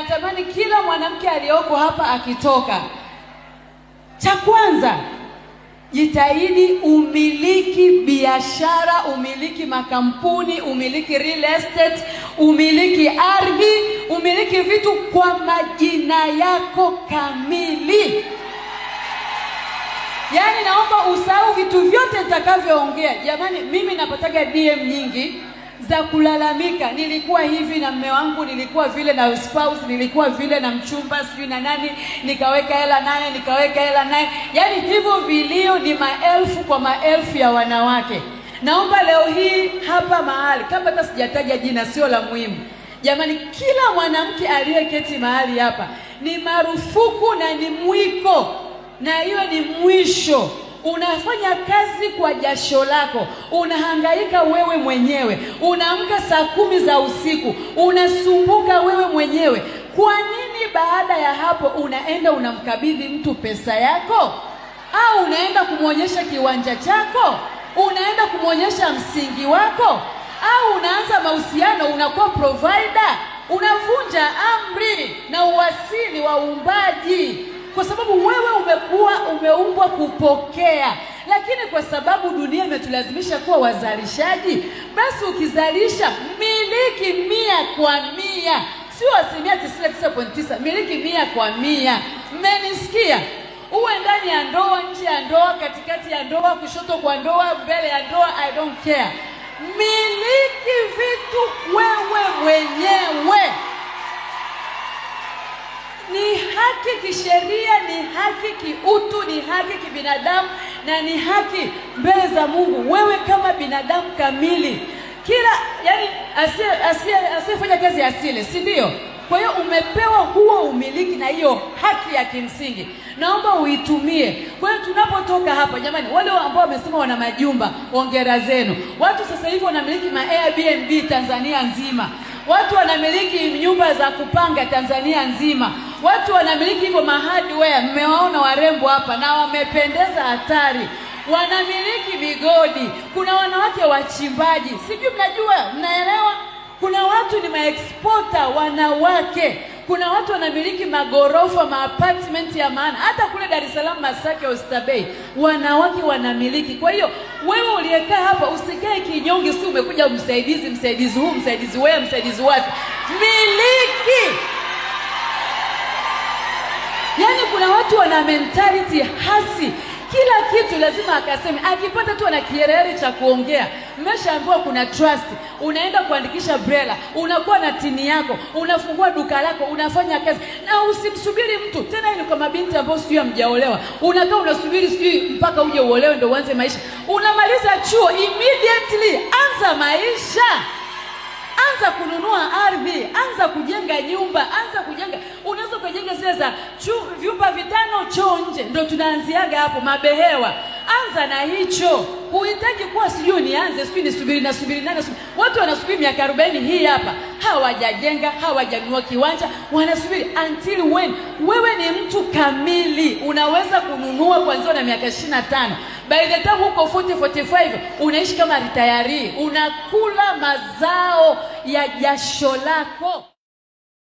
natamani kila mwanamke aliyoko hapa akitoka, cha kwanza, jitahidi umiliki biashara, umiliki makampuni, umiliki real estate, umiliki ardhi, umiliki vitu kwa majina yako kamili. Yaani naomba usahau vitu vyote nitakavyoongea. Jamani, mimi napataga DM nyingi za kulalamika, nilikuwa hivi na mume wangu, nilikuwa vile na spouse, nilikuwa vile na mchumba, sijui na nani, nikaweka hela naye, nikaweka hela naye. Yaani hivyo vilio ni maelfu kwa maelfu ya wanawake. Naomba leo hii hapa mahali, kama hata sijataja jina, sio la muhimu. Jamani, kila mwanamke aliyeketi mahali hapa ni marufuku na ni mwiko, na hiyo ni mwisho. Unafanya kazi kwa jasho lako, unahangaika wewe mwenyewe, unaamka saa 10 za usiku, unasumbuka wewe mwenyewe. Kwa nini baada ya hapo unaenda unamkabidhi mtu pesa yako? Au unaenda kumuonyesha kiwanja chako? Unaenda kumuonyesha msingi wako? Au unaanza mahusiano, unakuwa provider? Unavunja amri na uasili wa uumbaji, kwa sababu wewe umeumbwa kupokea. Lakini kwa sababu dunia imetulazimisha kuwa wazalishaji, basi ukizalisha miliki 100 kwa 100, sio 99.9, miliki 100 kwa 100. Mmenisikia? Uwe ndani ya ndoa, nje ya ndoa, katikati ya ndoa, kushoto kwa ndoa, mbele ya ndoa, I don't care. Miliki vitu wewe mwenyewe. Ni haki kisheria, ni haki kiutu, ni haki kibinadamu, na ni haki mbele za Mungu. Wewe kama binadamu kamili, kila yani asiyefanya kazi asile, si ndio? Kwa hiyo umepewa huo umiliki na hiyo haki ya kimsingi. Naomba uitumie. Kwa hiyo tunapotoka hapa, jamani, wale ambao wamesema wana majumba, hongera zenu. Watu sasa hivi wanamiliki ma Airbnb Tanzania nzima. Watu wanamiliki nyumba za kupanga Tanzania nzima. Watu wanamiliki hivyo mahardware. Mmewaona warembo hapa na wamependeza hatari. Wanamiliki migodi. Kuna wanawake wachimbaji. Sijui mnajua, mnaelewa? Kuna watu ni maexporter wanawake. Kuna watu wanamiliki magorofa, maapartment ya maana. Hata kule Dar es Salaam, Masaki, Oysterbay, wanawake wanamiliki. Kwa hiyo wewe uliyekaa hapa usikae kinyonge, si umekuja msaidizi huu, msaidizi wewe, msaidizi wapi? Miliki. Yaani kuna watu wana mentality hasi. Kila kitu lazima akaseme. Akipata tu ana kielele cha kuongea. Mmeshaambiwa kuna trust. Unaenda kuandikisha BRELA, unakuwa na tini yako, unafungua duka lako, unafanya kazi. Na usimsubiri mtu. Tena ni kwa mabinti ambao sio hamjaolewa. Unakaa unasubiri sio mpaka uje uolewe ndio uanze maisha. Unamaliza chuo, immediately anza maisha. Anza kununua ardhi, anza kujenga nyumba, anza kujenga. Unaweza kujenga zile za vyumba 5 choo nje. Ndio tunaanziaga hapo mabehewa. Anza na hicho. Huhitaji kuwa sijui nianze, sijui nisubiri nani. Watu wanasubiri miaka 40 hii hapa. Hawajajenga, hawajanunua kiwanja, wanasubiri until when? Wewe ni mtu kamili. Unaweza kununua kuanzia na miaka 25. By the time uko 40-45 unaishi kama retiree, unakula mazao ya jasho lako.